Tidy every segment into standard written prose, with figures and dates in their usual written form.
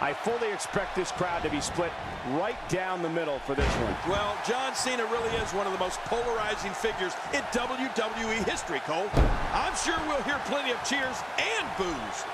I fully expect this crowd to be split right down the middle for this one. Well, John Cena really is one of the most polarizing figures in WWE history, Cole. I'm sure we'll hear plenty of cheers and boos.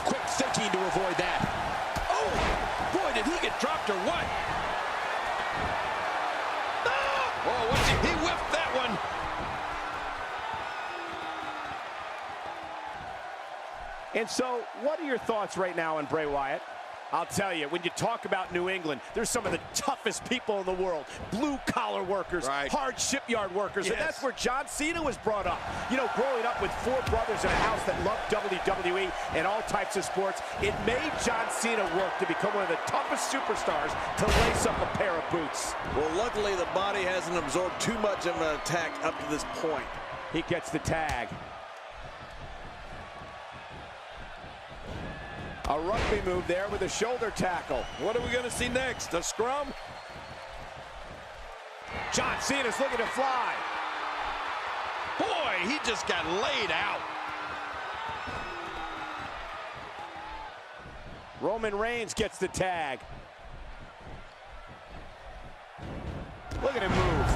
Quick thinking to avoid that. Oh, boy, did he get dropped or what? Ah! Oh, what's he whiffed that one. And so, what are your thoughts right now on Bray Wyatt? I'll tell you, when you talk about New England, there's some of the toughest people in the world. Blue-collar workers, hard shipyard workers, and that's where John Cena was brought up. You know, growing up with 4 brothers in a house that loved WWE and all types of sports, it made John Cena work to become one of the toughest superstars to lace up a pair of boots. Well, luckily, the body hasn't absorbed too much of an attack up to this point. He gets the tag. A rugby move there with a shoulder tackle. What are we going to see next? A scrum? John Cena's looking to fly. Boy, he just got laid out. Roman Reigns gets the tag. Look at him move.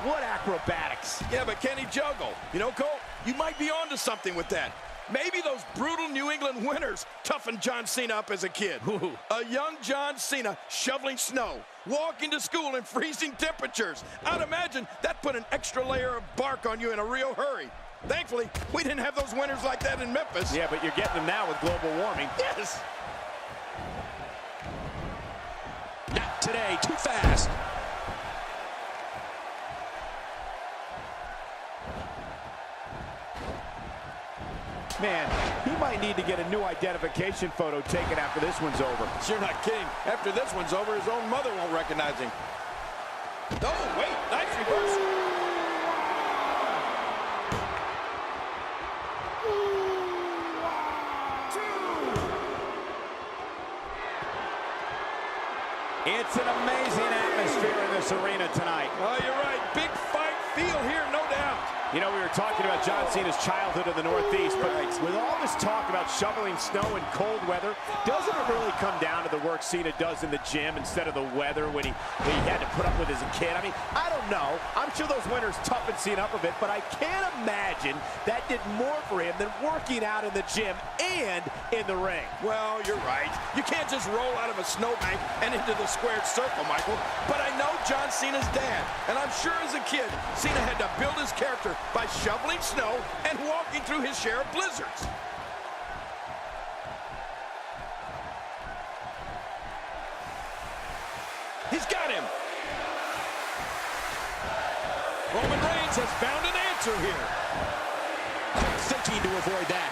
What acrobatics. Yeah, but can he juggle? You know, Cole, you might be onto something with that. Maybe those brutal New England winters toughened John Cena up as a kid. Ooh. A young John Cena shoveling snow, walking to school in freezing temperatures. I'd imagine that put an extra layer of bark on you in a real hurry. Thankfully, we didn't have those winters like that in Memphis. Yeah, but you're getting them now with global warming. Yes. Not today, too fast. Man, he might need to get a new identification photo taken after this one's over. You're not kidding. After this one's over, his own mother won't recognize him. Oh, wait, nice reversal. It's an amazing atmosphere in this arena tonight. Oh, you're right. Big fight feel here, no doubt. You know, we were talking about John Cena's childhood in the Northeast, but with all this talk about shoveling snow in cold weather, doesn't it really come down to the work Cena does in the gym instead of the weather when he had to put up with as a kid? I mean, I don't know. I'm sure those winters toughened Cena up a bit, but I can't imagine that did more for him than working out in the gym and in the ring. Well, you're right. You can't just roll out of a snowbank and into the squared circle, Michael. But I know John Cena's dad, and I'm sure as a kid, Cena had to build his character by shoveling snow and walking through his share of blizzards. He's got him. Roman Reigns has found an answer here. Quick thinking to avoid that.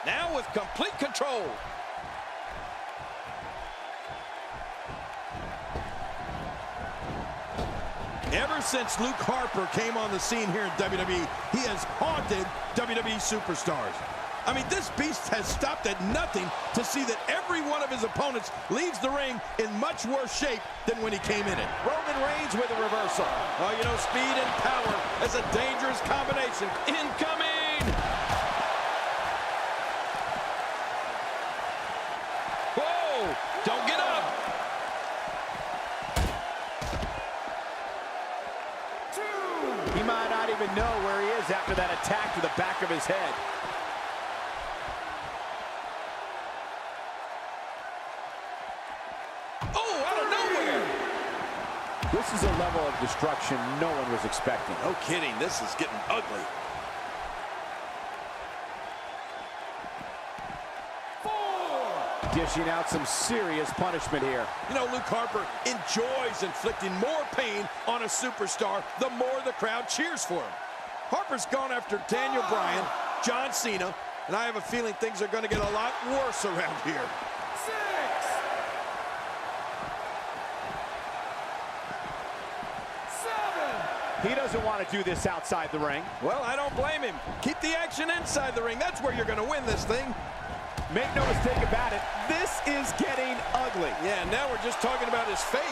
Now with complete control. Ever since Luke Harper came on the scene here in WWE, he has haunted WWE superstars. I mean, this beast has stopped at nothing to see that every one of his opponents leaves the ring in much worse shape than when he came in it. Roman Reigns with a reversal. Oh, you know, speed and power is a dangerous combination. Incoming! Whoa! Don't get up! He might not even know where he is after that attack to the back of his head. Oh, out of nowhere! This is a level of destruction no one was expecting. No kidding, this is getting ugly. Dishing out some serious punishment here. You know, Luke Harper enjoys inflicting more pain on a superstar the more the crowd cheers for him. Harper's gone after Daniel Bryan, John Cena, and I have a feeling things are going to get a lot worse around here. 6. He doesn't want to do this outside the ring. Well, I don't blame him. Keep the action inside the ring. That's where you're going to win this thing. Make no mistake about it, this is getting ugly. Yeah, now we're just talking about his face.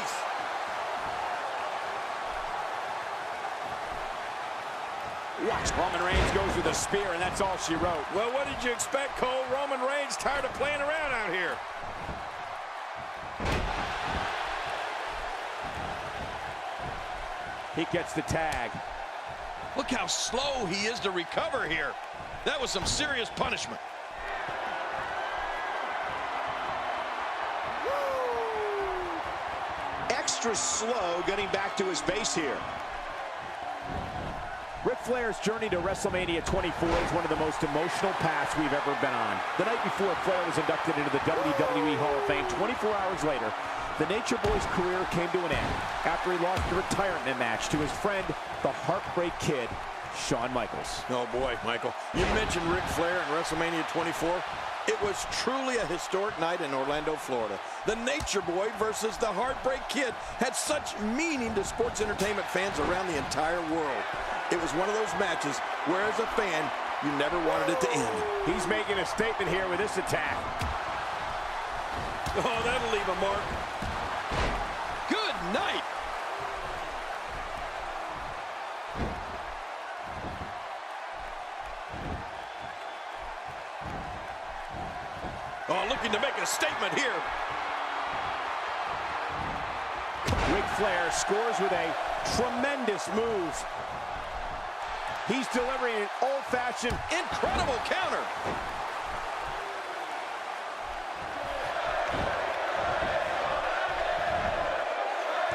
Watch, Roman Reigns goes with a spear, and that's all she wrote. Well, what did you expect, Cole? Roman Reigns tired of playing around out here. He gets the tag. Look how slow he is to recover here. That was some serious punishment. Extra slow getting back to his base here. Ric Flair's journey to WrestleMania 24 is one of the most emotional paths we've ever been on. The night before Flair was inducted into the WWE Hall of Fame, 24 hours later, the Nature Boy's career came to an end after he lost the retirement match to his friend, the Heartbreak Kid, Shawn Michaels. Oh boy, Michael, you mentioned Ric Flair in WrestleMania 24. It was truly a historic night in Orlando, Florida. The Nature Boy versus the Heartbreak Kid had such meaning to sports entertainment fans around the entire world. It was one of those matches where, as a fan, you never wanted it to end. He's making a statement here with this attack. Oh, that'll leave a mark. Good night. Oh, looking to make a statement here. Ric Flair scores with a tremendous move. He's delivering an old-fashioned, incredible counter.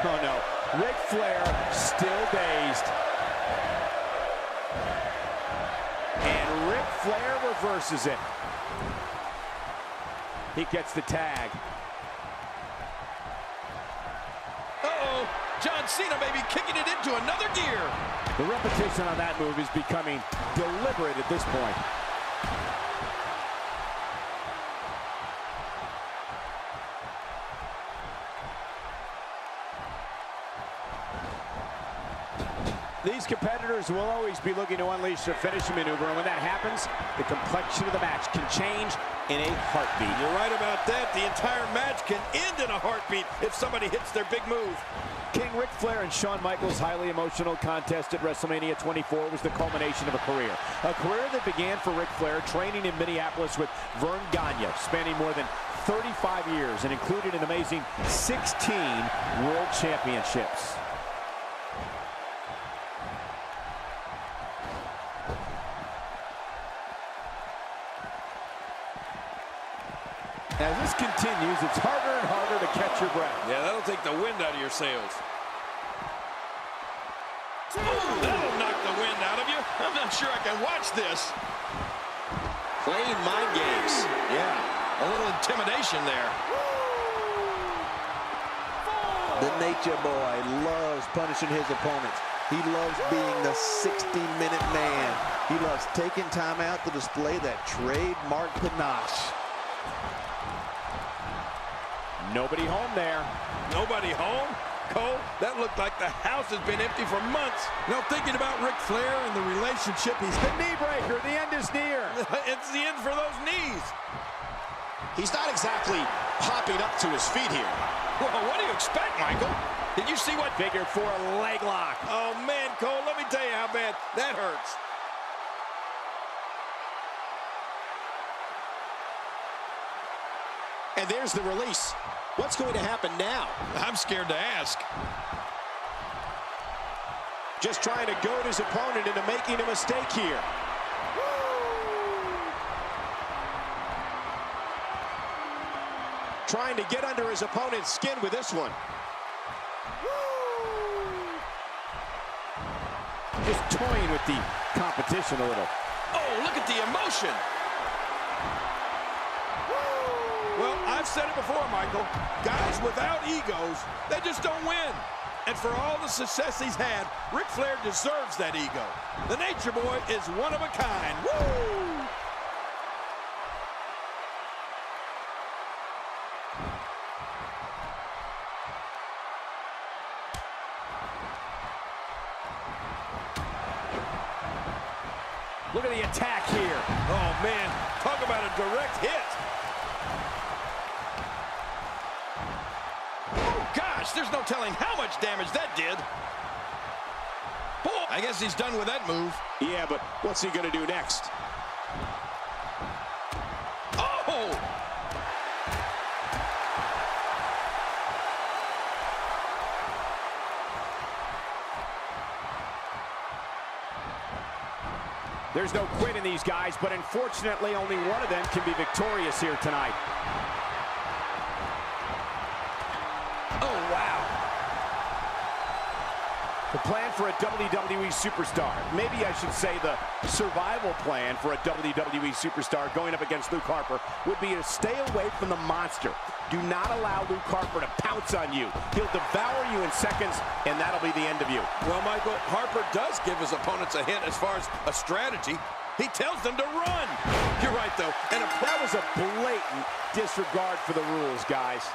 Oh no, Ric Flair still dazed. And Ric Flair reverses it. He gets the tag. Uh-oh, John Cena may be kicking it into another gear. The repetition on that move is becoming deliberate at this point. These competitors will always be looking to unleash their finishing maneuver, and when that happens, the complexion of the match can change in a heartbeat. You're right about that. The entire match can end in a heartbeat if somebody hits their big move. King Ric Flair and Shawn Michaels' highly emotional contest at WrestleMania 24 was the culmination of a career. A career that began for Ric Flair training in Minneapolis with Vern Gagne, spanning more than 35 years and included an amazing 16 world championships. As this continues, it's harder and harder to catch your breath. Yeah, that'll take the wind out of your sails. Ooh, that'll knock the wind out of you. I'm not sure I can watch this. Playing mind games. Yeah, a little intimidation there. The Nature Boy loves punishing his opponents. He loves being the 60-minute man. He loves taking time out to display that trademark panache. Nobody home there. Nobody home? Cole, that looked like the house has been empty for months. Now thinking about Ric Flair and the relationship he's... The knee breaker, the end is near. It's the end for those knees. He's not exactly popping up to his feet here. Well, what do you expect, Michael? Did you see what... Figure 4 leg lock. Oh, man, Cole, let me tell you how bad that hurts. And there's the release. What's going to happen now? I'm scared to ask. Just trying to goad his opponent into making a mistake here. Trying to get under his opponent's skin with this one. Just toying with the competition a little. Oh, look at the emotion. Well, I've said it before, Michael. Guys without egos, they just don't win. And for all the success he's had, Ric Flair deserves that ego. The Nature Boy is one of a kind. Woo! Look at the attack here. Oh, man, talk about a direct hit. Oh, gosh, there's no telling how much damage that did. Boy, I guess he's done with that move. Yeah, but what's he going to do next? Oh! There's no quit in these guys, but unfortunately only one of them can be victorious here tonight. Oh, wow. The plan for a WWE superstar, maybe I should say the survival plan for a WWE superstar going up against Luke Harper, would be to stay away from the monster. Do not allow Luke Harper to pounce on you. He'll devour you in seconds, and that'll be the end of you. Well, Michael, Harper does give his opponents a hint as far as a strategy. He tells them to run. You're right, though. And that was a blatant disregard for the rules, guys.